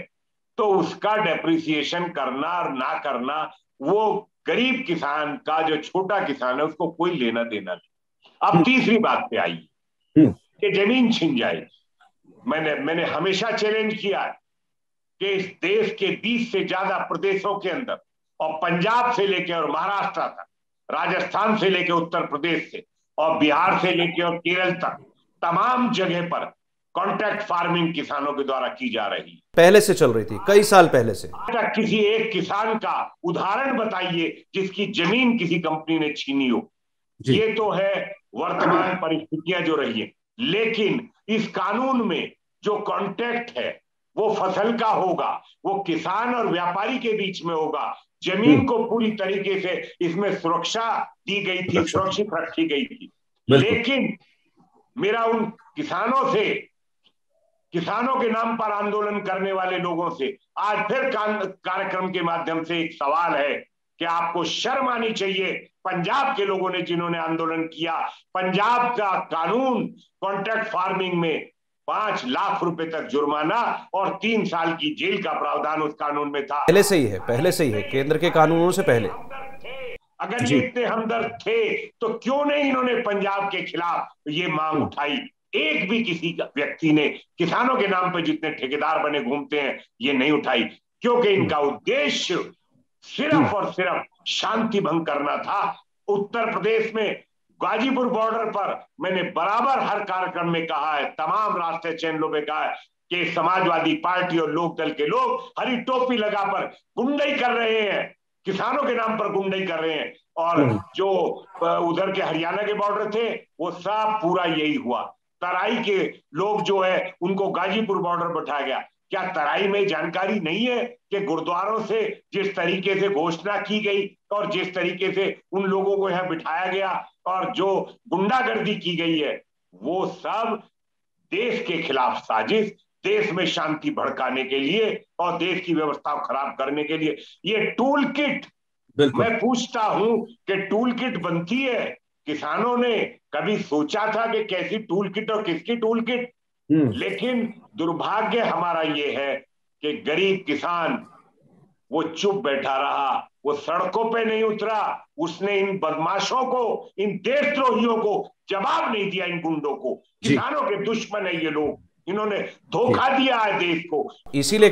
तो उसका डेप्रिसिएशन करना और ना करना वो गरीब किसान का, जो छोटा किसान है, उसको कोई लेना देना नहीं। अब तीसरी बात पे आई कि जमीन छिन जाएगी। मैंने हमेशा चैलेंज किया है कि इस देश के 20 से ज्यादा प्रदेशों के अंदर, और पंजाब से लेकर और महाराष्ट्र तक, राजस्थान से लेकर उत्तर प्रदेश से और बिहार से लेकर और केरल तक, तमाम जगह पर कॉन्ट्रैक्ट फार्मिंग किसानों के द्वारा की जा रही है। पहले से चल रही थी, कई साल पहले से। किसी एक किसान का उदाहरण बताइए जिसकी जमीन किसी कंपनी ने छीनी हो। ये तो है वर्तमान परिस्थितियां जो रही है, लेकिन इस कानून में जो कॉन्ट्रैक्ट है वो फसल का होगा, वो किसान और व्यापारी के बीच में होगा। जमीन को पूरी तरीके से इसमें सुरक्षा दी गई थी, सुरक्षित रखी गई थी। लेकिन मेरा उन किसानों के नाम पर आंदोलन करने वाले लोगों से आज फिर कार्यक्रम के माध्यम से एक सवाल है कि आपको शर्म आनी चाहिए। पंजाब के लोगों ने जिन्होंने आंदोलन किया, पंजाब का कानून कॉन्ट्रैक्ट फार्मिंग में 5 लाख रुपए तक जुर्माना और 3 साल की जेल का प्रावधान उस कानून में था। पहले से ही है केंद्र के कानूनों से पहले। अगर ये इतने हमदर्द थे तो क्यों नहीं इन्होंने पंजाब के खिलाफ ये मांग उठाई? एक भी किसी व्यक्ति ने किसानों के नाम पे जितने ठेकेदार बने घूमते हैं ये नहीं उठाई, क्योंकि इनका उद्देश्य सिर्फ और सिर्फ शांति भंग करना था। उत्तर प्रदेश में गाजीपुर बॉर्डर पर मैंने बराबर हर कार्यक्रम में कहा है, तमाम राष्ट्रीय चैनलों में कहा है कि समाजवादी पार्टी और लोकदल के लोग हरी टोपी लगाकर गुंडई कर रहे हैं, किसानों के नाम पर गुंडई कर रहे हैं। और जो उधर के हरियाणा के बॉर्डर थे वो सब पूरा यही हुआ। तराई के लोग जो है उनको गाजीपुर बॉर्डर बैठाया गया। क्या तराई में जानकारी नहीं है कि गुरुद्वारों से जिस तरीके से घोषणा की गई और जिस तरीके से उन लोगों को यहाँ बिठाया गया और जो गुंडागर्दी की गई है, वो सब देश के खिलाफ साजिश, देश में शांति भड़काने के लिए और देश की व्यवस्था को खराब करने के लिए। ये टूल किट, मैं पूछता हूं कि टूल किट बनती है, किसानों ने कभी सोचा था कि कैसी टूल किट और किसकी टूल किट? लेकिन दुर्भाग्य हमारा ये है कि गरीब किसान वो चुप बैठा रहा, वो सड़कों पे नहीं उतरा, उसने इन बदमाशों को, इन देशद्रोहियों को जवाब नहीं दिया, इन गुंडों को। किसानों के दुश्मन है ये लोग, इन्होंने धोखा दिया है देश को। इसीलिए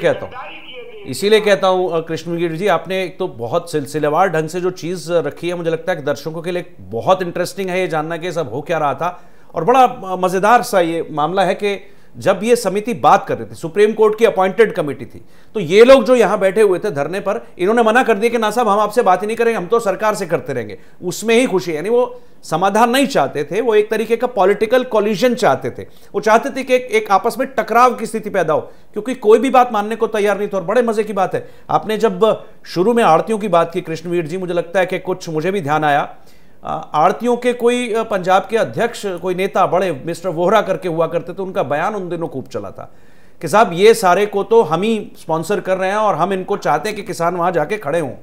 कहता हूं कृष्णवीर जी, आपने एक तो बहुत सिलसिलेवार ढंग से जो चीज रखी है, मुझे लगता है कि दर्शकों के लिए बहुत इंटरेस्टिंग है ये जानना कि सब हो क्या रहा था। और बड़ा मजेदार सा ये मामला है कि जब ये समिति बात कर रही थी, सुप्रीम कोर्ट की अपॉइंटेड कमेटी थी, तो ये लोग जो यहां बैठे हुए थे धरने पर, इन्होंने मना कर दिया कि ना साहब हम आपसे बात ही नहीं करेंगे, हम तो सरकार से करते रहेंगे। उसमें ही खुशी, यानी वो समाधान नहीं चाहते थे, वो एक तरीके का पॉलिटिकल कॉलिजन चाहते थे। वो चाहते थे कि एक आपस में टकराव की स्थिति पैदा हो, क्योंकि कोई भी बात मानने को तैयार नहीं था। और बड़े मजे की बात है, आपने जब शुरू में आड़तियों की बात की कृष्णवीर जी, मुझे लगता है कि कुछ मुझे भी ध्यान आया, आड़तियों के कोई पंजाब के अध्यक्ष, कोई नेता बड़े मिस्टर वोहरा करके हुआ करते थे, उनका बयान उन दिनों खूब चला था कि साहब ये सारे को तो हम ही स्पॉन्सर कर रहे हैं और हम इनको चाहते हैं कि किसान वहां जाके खड़े हों।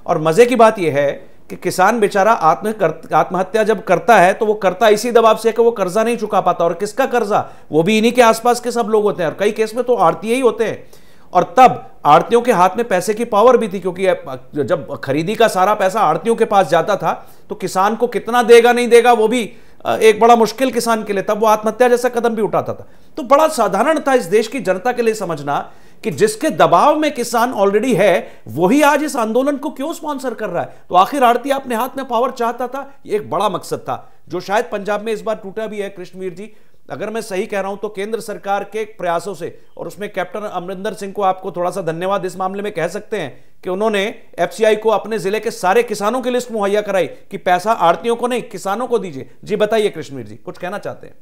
और मजे की बात यह है कि किसान बेचारा आत्महत्या जब करता है तो वो करता इसी दबाव से कि वो कर्जा नहीं चुका पाता। और किसका कर्जा? वो भी इन्हीं के आसपास के सब लोग होते हैं, और कई केस में तो आड़ती ही होते हैं। और तब आड़तियों के हाथ में पैसे की पावर भी थी, क्योंकि जब खरीदी का सारा पैसा आड़तियों के पास जाता था तो किसान को कितना देगा नहीं देगा वो भी एक बड़ा मुश्किल किसान के लिए, तब वो आत्महत्या जैसा कदम भी उठाता था। तो बड़ा साधारण था इस देश की जनता के लिए समझना कि जिसके दबाव में किसान ऑलरेडी है वही आज इस आंदोलन को क्यों स्पॉन्सर कर रहा है। तो आखिर आड़ती अपने हाथ में पावर चाहता था, ये एक बड़ा मकसद था जो शायद पंजाब में इस बार टूटा भी है। कृष्णवीर जी, अगर मैं सही कह रहा हूं तो केंद्र सरकार के प्रयासों से, और उसमें कैप्टन अमरिंदर सिंह को आपको थोड़ा सा धन्यवाद इस मामले में कह सकते हैं कि उन्होंने एफसीआई को अपने जिले के सारे किसानों की लिस्ट मुहैया कराई कि पैसा आड़तियों को नहीं किसानों को दीजिए। जी बताइए कृष्णवीर जी, कुछ कहना चाहते हैं?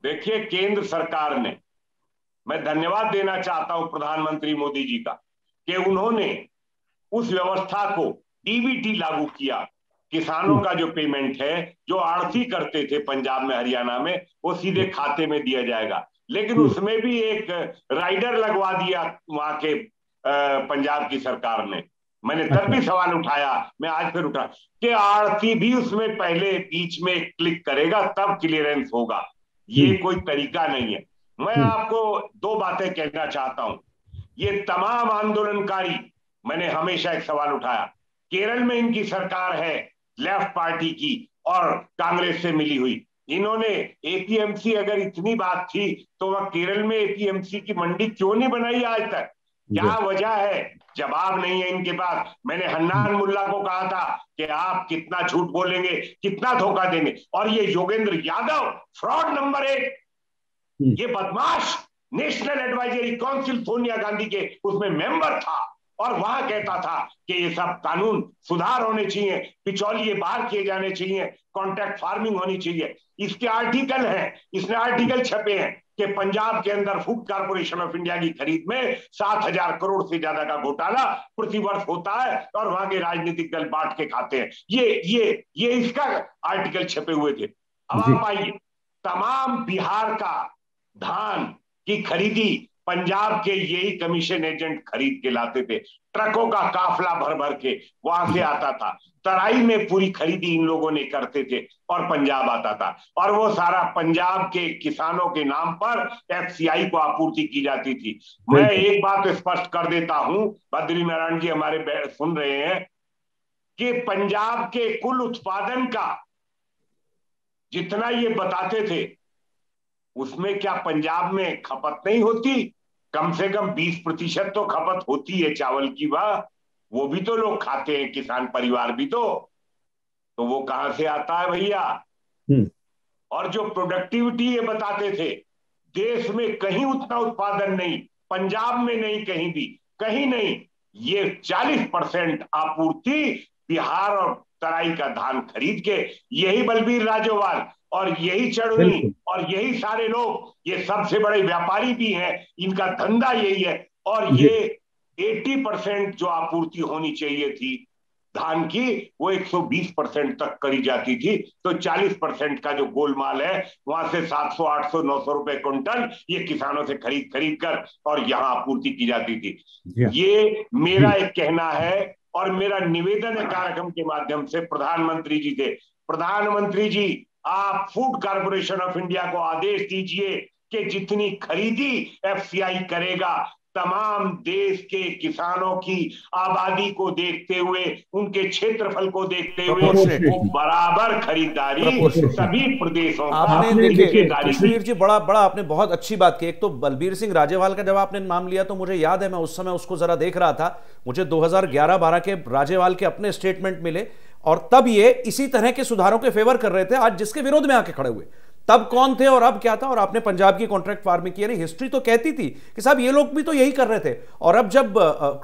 देखिए, केंद्र सरकार ने, मैं धन्यवाद देना चाहता हूं प्रधानमंत्री मोदी जी का कि उन्होंने उस व्यवस्था को डीबीटी लागू किया। किसानों का जो पेमेंट है, जो आड़ती करते थे पंजाब में हरियाणा में, वो सीधे खाते में दिया जाएगा। लेकिन उसमें भी एक राइडर लगवा दिया वहां के पंजाब की सरकार ने। मैंने तब भी सवाल उठाया, मैं आज फिर उठा कि आड़ती भी उसमें पहले बीच में क्लिक करेगा तब क्लियरेंस होगा। ये कोई तरीका नहीं है। मैं आपको दो बातें कहना चाहता हूं। ये तमाम आंदोलनकारी, मैंने हमेशा एक सवाल उठाया, केरल में इनकी सरकार है लेफ्ट पार्टी की और कांग्रेस से मिली हुई। इन्होंने एपीएमसी, अगर इतनी बात थी तो वह केरल में एपीएमसी की मंडी क्यों नहीं बनाई आज तक? क्या वजह है? जवाब नहीं है इनके पास। मैंने हन्नान मुल्ला को कहा था कि आप कितना झूठ बोलेंगे, कितना धोखा देंगे। और ये योगेंद्र यादव फ्रॉड नंबर 1, ये बदमाश national advisory council Sonia Gandhi के उसमें मेंबर था और वहां कहता था कि ये सब कानून सुधार होने चाहिए, बिचौलिए बाहर किए जाने चाहिए, कॉन्ट्रैक्ट फार्मिंग होनी चाहिए। इसके आर्टिकल हैं, इसने आर्टिकल छपे हैं कि पंजाब के अंदर फूड कॉर्पोरेशन ऑफ इंडिया की खरीद में 7,000 करोड़ से ज्यादा का घोटाला प्रतिवर्ष होता है और वहां के राजनीतिक दल बांट के खाते हैं। ये इसका आर्टिकल छपे हुए थे। अब आप आइए, तमाम बिहार का धान की खरीदी पंजाब के यही कमीशन एजेंट खरीद के लाते थे। ट्रकों का काफला भर भर के वहां से आता था। तराई में पूरी खरीदी इन लोगों ने करते थे और पंजाब आता था, और वो सारा पंजाब के किसानों के नाम पर एफसीआई को आपूर्ति की जाती थी। मैं एक बात स्पष्ट कर देता हूं, बद्री नारायण जी हमारे सुन रहे हैं, कि पंजाब के कुल उत्पादन का जितना ये बताते थे उसमें क्या पंजाब में खपत नहीं होती? कम से कम 20% तो खपत होती है चावल की। वो भी तो लोग खाते हैं, किसान परिवार भी तो वो कहां से आता है भैया? और जो प्रोडक्टिविटी ये बताते थे, देश में कहीं उतना उत्पादन नहीं, पंजाब में नहीं, कहीं भी कहीं नहीं। ये 40% आपूर्ति बिहार और तराई का धान खरीद के यही बलबीर राजोवाल और यही चढ़नी और यही सारे लोग, ये सबसे बड़े व्यापारी भी हैं, इनका धंधा यही है। और ये 80% जो आपूर्ति होनी चाहिए थी धान की, वो 120% तक करी जाती थी। तो 40% का जो गोलमाल है, वहां से 700, 800, 900 रुपए क्विंटल ये किसानों से खरीद कर और यहाँ आपूर्ति की जाती थी। ये मेरा एक कहना है और मेरा निवेदन है कार्यक्रम के माध्यम से प्रधानमंत्री जी से। प्रधानमंत्री जी, आप फूड कॉर्पोरेशन ऑफ इंडिया को आदेश दीजिए कि जितनी खरीदी एफसीआई करेगा, तमाम देश के किसानों की आबादी को देखते हुए, उनके क्षेत्रफल को देखते हुए बराबर खरीदारी सभी प्रदेशों कश्मीर जी, बड़ा आपने बहुत अच्छी बात की। एक तो बलबीर सिंह राजेवाल का जब आपने नाम लिया तो मुझे याद है, मैं उस समय उसको जरा देख रहा था, मुझे 2011-12 के राजेवाल के अपने स्टेटमेंट मिले और तब ये इसी तरह के सुधारों के फेवर कर रहे थे, आज जिसके विरोध में आके खड़े हुए। तब कौन थे और अब क्या था? और आपने पंजाब की कॉन्ट्रैक्ट फार्मिंग की, हिस्ट्री तो कहती थी कि साहब ये लोग भी तो यही कर रहे थे। और अब जब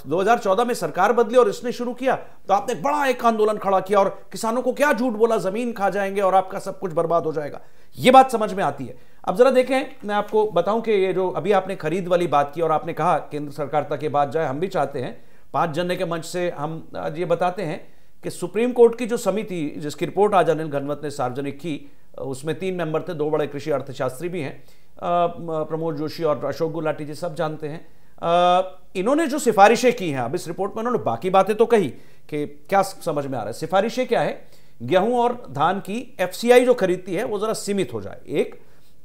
2014 में सरकार बदली और इसने शुरू किया तो आपने बड़ा एक आंदोलन खड़ा किया और किसानों को क्या झूठ बोला, जमीन खा जाएंगे और आपका सब कुछ बर्बाद हो जाएगा। ये बात समझ में आती है। अब जरा देखें, मैं आपको बताऊं कि ये जो अभी आपने खरीद वाली बात की और आपने कहा केंद्र सरकार तक ये बात जाए, हम भी चाहते हैं। 5 जनवरी के मंच से हम आज ये बताते हैं कि सुप्रीम कोर्ट की जो समिति, जिसकी रिपोर्ट आज अनिल घनवत ने सार्वजनिक की, उसमें 3 मेंबर थे, 2 बड़े कृषि अर्थशास्त्री भी हैं, प्रमोद जोशी और अशोक गुलाटी जी, सब जानते हैं। इन्होंने जो सिफारिशें की हैं, अब इस रिपोर्ट में उन्होंने बाकी बातें तो कही कि क्या समझ में आ रहा है। सिफारिशें क्या है? गेहूं और धान की एफसीआई जो खरीदती है वो जरा सीमित हो जाए, एक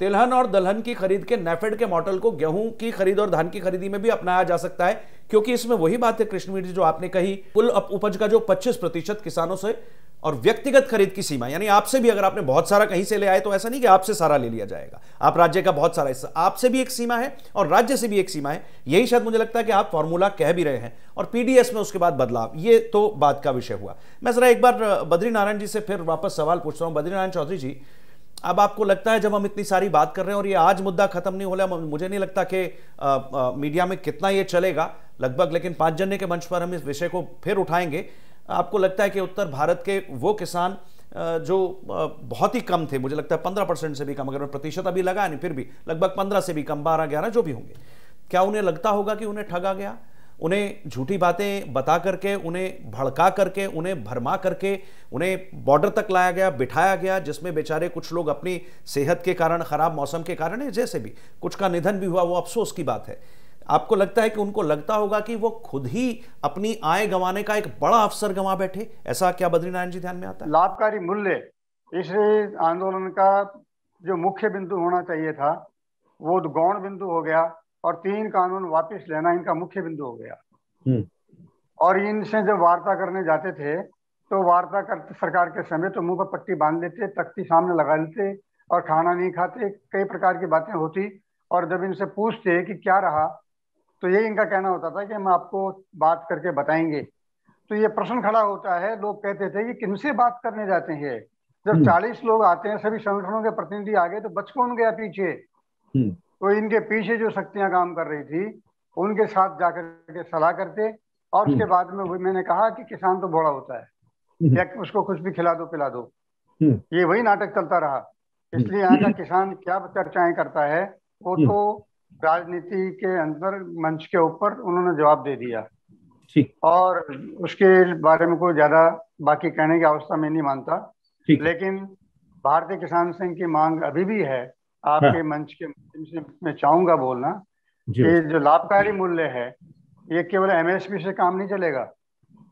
तिलहन और दलहन की खरीद के नेफेड के मॉडल को गेहूं की खरीद और धान की खरीदी में भी अपनाया जा सकता है, क्योंकि इसमें वही बात है कृष्णवीर जी जो आपने कही, कुल उपज का जो 25% किसानों से और व्यक्तिगत खरीद की सीमा, यानी आपसे भी अगर आपने बहुत सारा कहीं से ले आए तो ऐसा नहीं कि आपसे सारा ले लिया जाएगा, आप राज्य का बहुत सारा हिस्सा, आपसे भी एक सीमा है और राज्य से भी एक सीमा है। यही शायद मुझे लगता है कि आप फॉर्मूला कह भी रहे हैं, और पीडीएस में उसके बाद बदलाव, ये तो बात का विषय हुआ। मैं जरा एक बार बद्रीनारायण जी से फिर वापस सवाल पूछ रहा हूं। बद्रीनारायण चौधरी जी, अब आपको लगता है जब हम इतनी सारी बात कर रहे हैं और ये आज मुद्दा खत्म नहीं हो रहा, मुझे नहीं लगता कि मीडिया में कितना ये चलेगा लगभग, लेकिन 5 जनवरी के मंच पर हम इस विषय को फिर उठाएंगे। आपको लगता है कि उत्तर भारत के वो किसान जो बहुत ही कम थे, मुझे लगता है 15% से भी कम, अगर मैं प्रतिशत अभी लगा नहीं फिर भी लगभग 15 से भी कम, 12-11 जो भी होंगे, क्या उन्हें लगता होगा कि उन्हें ठगा गया, उन्हें झूठी बातें बता करके, उन्हें भड़का करके, उन्हें भरमा करके, उन्हें बॉर्डर तक लाया गया, बिठाया गया, जिसमें बेचारे कुछ लोग अपनी सेहत के कारण, खराब मौसम के कारण, जैसे भी कुछ का निधन भी हुआ, वो अफसोस की बात है। आपको लगता है कि उनको लगता होगा कि वो खुद ही अपनी आय गंवाने का एक बड़ा अवसर गंवा बैठे? ऐसा क्या बद्रीनारायण जी ध्यान में आता है? लाभकारी मूल्य इस आंदोलन का जो मुख्य बिंदु होना चाहिए था वो गौण बिंदु हो गया, और 3 कानून वापस लेना इनका मुख्य बिंदु हो गया। और इनसे जब वार्ता करने जाते थे तो वार्ता करते सरकार के समय तो मुंह पर पट्टी बांध लेते, तख्ती सामने लगा लेते और खाना नहीं खाते, कई प्रकार की बातें होती। और जब इनसे पूछते कि क्या रहा तो ये इनका कहना होता था कि हम आपको बात करके बताएंगे। तो ये प्रश्न खड़ा होता है, लोग कहते थे कि किनसे बात करने जाते हैं, जब 40 लोग आते हैं, सभी संगठनों के प्रतिनिधि आ गए तो बच कौन गया पीछे। तो इनके पीछे जो शक्तियां काम कर रही थी उनके साथ जाकर के सलाह करते, और उसके बाद में वही मैंने कहा कि किसान तो भोला होता है, या उसको कुछ भी खिला दो पिला दो, ये वही नाटक चलता रहा। इसलिए यहाँ का किसान क्या चर्चाएं करता है वो तो राजनीति के अंदर मंच के ऊपर उन्होंने जवाब दे दिया, और उसके बारे में कोई ज्यादा बाकी कहने की अवस्था में नहीं मानता। लेकिन भारतीय किसान संघ की मांग अभी भी है, आपके मंच के माध्यम से मैं चाहूंगा बोलना कि जो लाभकारी मूल्य है ये केवल एमएसपी से काम नहीं चलेगा।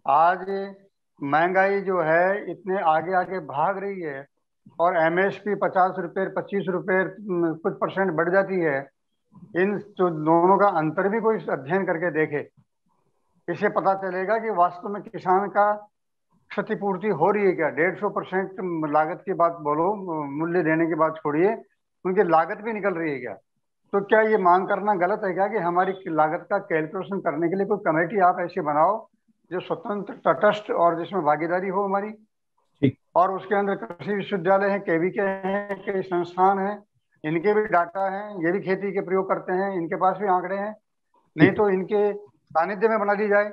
आज महंगाई जो है इतने आगे आगे भाग रही है, और एमएसपी 50 रुपए 25 रुपए कुछ % बढ़ जाती है। इन जो दोनों का अंतर भी कोई अध्ययन करके देखे, इससे पता चलेगा कि वास्तव में किसान का क्षतिपूर्ति हो रही है क्या। 150% लागत की बात बोलो, मूल्य देने की बात छोड़िए, उनकी लागत भी निकल रही है क्या। तो क्या ये मांग करना गलत है क्या कि हमारी लागत का कैलकुलेशन करने के लिए कोई कमेटी आप ऐसी बनाओ जो स्वतंत्र, तटस्थ और जिसमें भागीदारी हो हमारी, और उसके अंदर कृषि विश्वविद्यालय है, केवीके हैं, कई संस्थान हैं, इनके भी डाटा हैं, ये भी खेती के प्रयोग करते हैं, इनके पास भी आंकड़े हैं, नहीं तो इनके सानिध्य में बना दी जाए।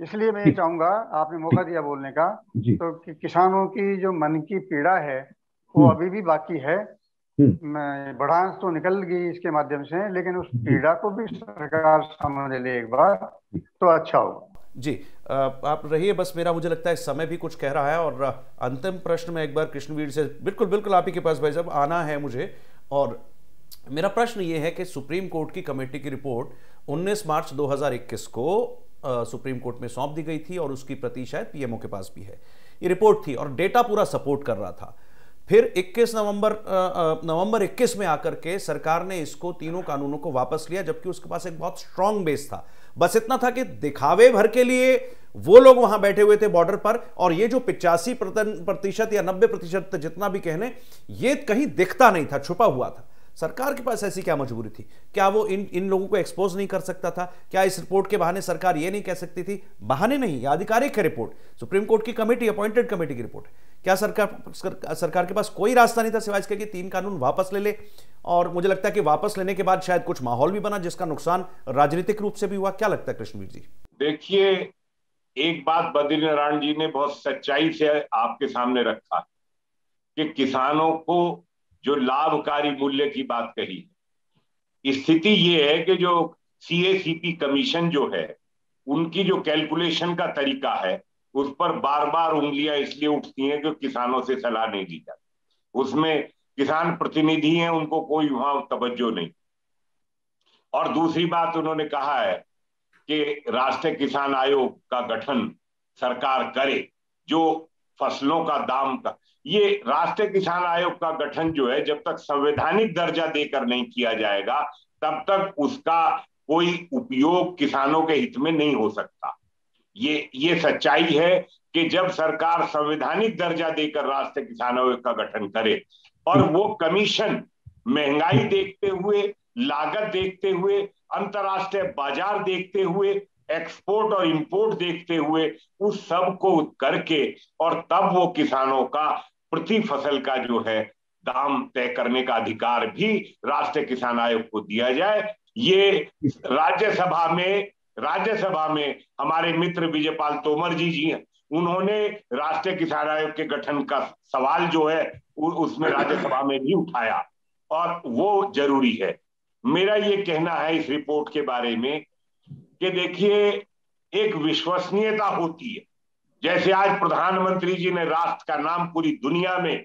इसलिए मैं ये चाहूंगा, आपने मौका दिया बोलने का, तो कि किसानों की जो मन की पीड़ा है वो अभी भी बाकी है। बढ़ांस तो निकल गई इसके माध्यम से, लेकिन उस पीड़ा को भी सरकार समझ ले एक बार तो अच्छा होगा। जी आप रहिए, बस मेरा मुझे लगता है समय भी कुछ कह रहा है। और अंतिम प्रश्न में एक बार कृष्णवीर से, बिल्कुल आप ही के पास भाई साहब आना है मुझे, और मेरा प्रश्न ये है कि सुप्रीम कोर्ट की कमेटी की रिपोर्ट 19 मार्च 2021 को सुप्रीम कोर्ट में सौंप दी गई थी, और उसकी प्रति शायद पीएमओ के पास भी है। ये रिपोर्ट थी और डेटा पूरा सपोर्ट कर रहा था। फिर 21 नवंबर 21 में आकर के सरकार ने इसको, तीनों कानूनों को वापस लिया, जबकि उसके पास एक बहुत स्ट्रांग बेस था। बस इतना था कि दिखावे भर के लिए वो लोग वहां बैठे हुए थे बॉर्डर पर, और ये जो 85% या 90% जितना भी कहने, ये कहीं दिखता नहीं था, छुपा हुआ था। सरकार के पास ऐसी क्या मजबूरी थी? क्या वो इन लोगों को एक्सपोज नहीं कर सकता था? क्या इस रिपोर्ट के बहाने सरकार ये नहीं कह सकती थी? बहाने नहीं, आधिकारिक है रिपोर्ट, सुप्रीम कोर्ट की कमेटी, अपॉइंटेड कमेटी की रिपोर्ट। क्या सरकार के पास कोई रास्ता नहीं था सिवाय इसके कि 3 कानून वापस ले ले? और मुझे लगता है कि वापस लेने के बाद शायद कुछ माहौल भी बना जिसका नुकसान राजनीतिक रूप से भी हुआ। क्या लगता है कृष्णवीर जी? देखिए, एक बात बद्रीनारायण जी ने बहुत सच्चाई से आपके सामने रखा कि किसानों को जो लाभकारी मूल्य की बात कही, स्थिति ये है कि जो सीएसीपी कमीशन जो है, उनकी जो कैलकुलेशन का तरीका है उस पर बार बार उंगलियां इसलिए उठती हैं कि किसानों से सलाह नहीं ली जाती। उसमें किसान प्रतिनिधि हैं, उनको कोई वहां तवज्जो नहीं। और दूसरी बात उन्होंने कहा है कि राष्ट्रीय किसान आयोग का गठन सरकार करे, जो फसलों का दाम का। ये राष्ट्रीय किसान आयोग का गठन जो है, जब तक संवैधानिक दर्जा देकर नहीं किया जाएगा तब तक उसका कोई उपयोग किसानों के हित में नहीं हो सकता। ये सच्चाई है कि जब सरकार संवैधानिक दर्जा देकर राष्ट्रीय किसान आयोग का गठन करे और वो कमीशन महंगाई देखते हुए, लागत देखते हुए, अंतर्राष्ट्रीय बाजार देखते हुए, एक्सपोर्ट और इंपोर्ट देखते हुए उस सब को करके और तब वो किसानों का प्रति फसल का जो है दाम तय करने का अधिकार भी राष्ट्रीय किसान आयोग को दिया जाए। ये राज्यसभा में हमारे मित्र विजयपाल तोमर जी हैं, उन्होंने राष्ट्रीय किसान आयोग के गठन का सवाल जो है उसमें राज्यसभा में भी उठाया और वो जरूरी है। मेरा ये कहना है इस रिपोर्ट के बारे में कि देखिए, एक विश्वसनीयता होती है। जैसे आज प्रधानमंत्री जी ने राष्ट्र का नाम पूरी दुनिया में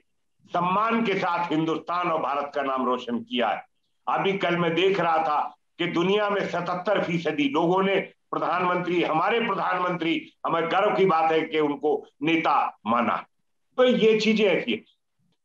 सम्मान के साथ हिंदुस्तान और भारत का नाम रोशन किया है। अभी कल मैं देख रहा था कि दुनिया में 77% लोगों ने हमारे प्रधानमंत्री, हमें गर्व की बात है कि उनको नेता माना। तो ये चीजें ऐसी,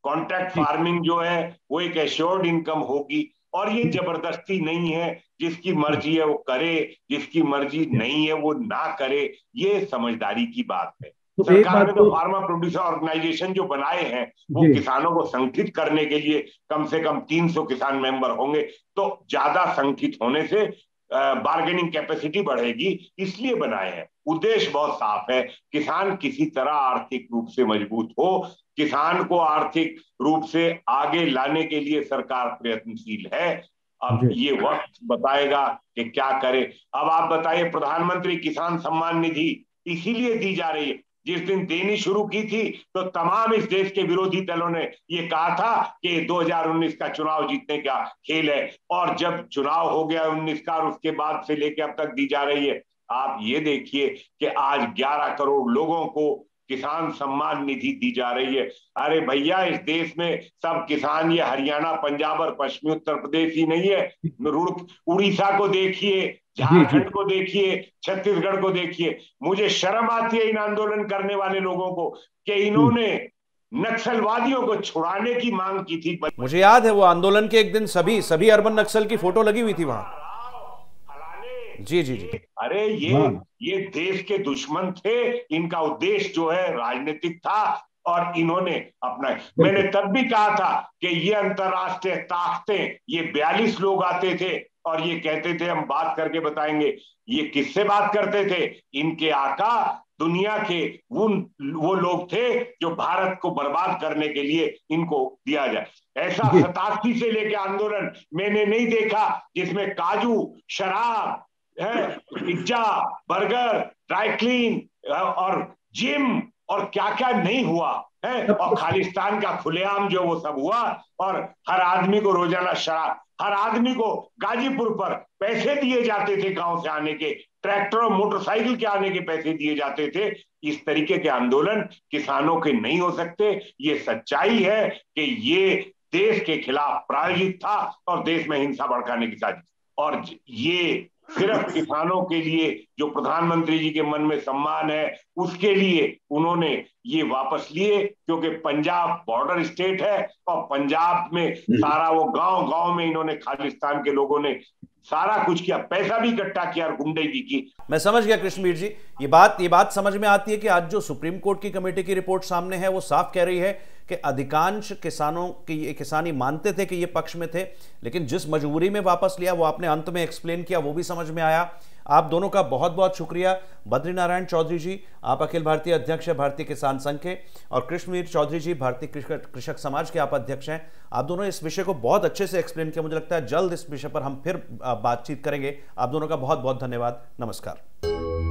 कॉन्ट्रैक्ट फार्मिंग जो है वो एक एश्योर्ड इनकम होगी और ये जबरदस्ती नहीं है, जिसकी मर्जी है वो करे, जिसकी मर्जी नहीं है वो ना करे। ये समझदारी की बात है। सरकार ने तो फार्मर प्रोड्यूसर ऑर्गेनाइजेशन जो बनाए हैं वो किसानों को संगठित करने के लिए कम से कम 300 किसान मेंबर होंगे, तो ज्यादा संगठित होने से बार्गेनिंग कैपेसिटी बढ़ेगी, इसलिए बनाए हैं। उद्देश्य बहुत साफ है, किसान किसी तरह आर्थिक रूप से मजबूत हो, किसान को आर्थिक रूप से आगे लाने के लिए सरकार प्रयत्नशील है। अब ये वक्त बताएगा कि क्या करे। अब आप बताइए, प्रधानमंत्री किसान सम्मान निधि इसीलिए दी जा रही है। जिस दिन देनी शुरू की थी तो तमाम इस देश के विरोधी दलों ने ये कहा था कि 2019 का चुनाव जीतने का खेल है, और जब चुनाव हो गया 19 का और उसके बाद से लेकर अब तक दी जा रही है। आप ये देखिए कि आज 11 करोड़ लोगों को किसान सम्मान निधि दी जा रही है। अरे भैया, इस देश में सब किसान ये हरियाणा, पंजाब और पश्चिमी उत्तर प्रदेश ही नहीं है। उड़ीसा को देखिए, झारखंड को देखिए, छत्तीसगढ़ को देखिए। मुझे शर्म आती है इन आंदोलन करने वाले लोगों को कि इन्होंने नक्सलवादियों को छुड़ाने की मांग की थी। मुझे याद है वो आंदोलन के एक दिन सभी अर्बन नक्सल की फोटो लगी हुई थी वहां। जी जी जी। अरे ये देश के दुश्मन थे, इनका उद्देश्य जो है राजनीतिक था और इन्होंने अपना। मैंने तब भी कहा था कि ये अंतरराष्ट्रीय ताकतें, ये 42 लोग आते थे और ये कहते थे हम बात करके बताएंगे। ये किससे बात करते थे? इनके आका दुनिया के वो लोग थे जो भारत को बर्बाद करने के लिए इनको दिया जाए। ऐसा 87 से लेकर आंदोलन मैंने नहीं देखा जिसमें काजू, शराब, पिज्जा, बर्गर, ड्राई क्लीन और जिम और क्या क्या नहीं हुआ है। और खालिस्तान का खुलेआम जो वो सब हुआ, और हर आदमी को रोजाना शराब, हर आदमी को गाजीपुर पर पैसे दिए जाते थे, गांव से आने के, ट्रैक्टर और मोटरसाइकिल के आने के पैसे दिए जाते थे। इस तरीके के आंदोलन किसानों के नहीं हो सकते। ये सच्चाई है कि ये देश के खिलाफ प्रायोजित था और देश में हिंसा भड़काने की साजिश। और ये सिर्फ किसानों के लिए, जो प्रधानमंत्री जी के मन में सम्मान है उसके लिए उन्होंने ये वापस लिए, क्योंकि पंजाब बॉर्डर स्टेट है और पंजाब में सारा वो गांव में इन्होंने, खालिस्तान के लोगों ने सारा कुछ किया, पैसा भी इकट्ठा किया और गुंडगी की। मैं समझ गया कृष्णवीर जी, ये बात समझ में आती है कि आज जो सुप्रीम कोर्ट की कमेटी की रिपोर्ट सामने है वो साफ कह रही है कि अधिकांश किसानों की ये किसानी मानते थे कि ये पक्ष में थे, लेकिन जिस मजबूरी में वापस लिया वो आपने अंत में एक्सप्लेन किया, वो भी समझ में आया। आप दोनों का बहुत बहुत शुक्रिया। बद्री नारायण चौधरी जी, आप अखिल भारतीय अध्यक्ष हैं भारतीय किसान संघ के, और कृष्णवीर चौधरी जी भारतीय कृषक समाज के आप अध्यक्ष हैं। आप दोनों इस विषय को बहुत अच्छे से एक्सप्लेन किया। मुझे लगता है जल्द इस विषय पर हम फिर बातचीत करेंगे। आप दोनों का बहुत बहुत धन्यवाद। नमस्कार।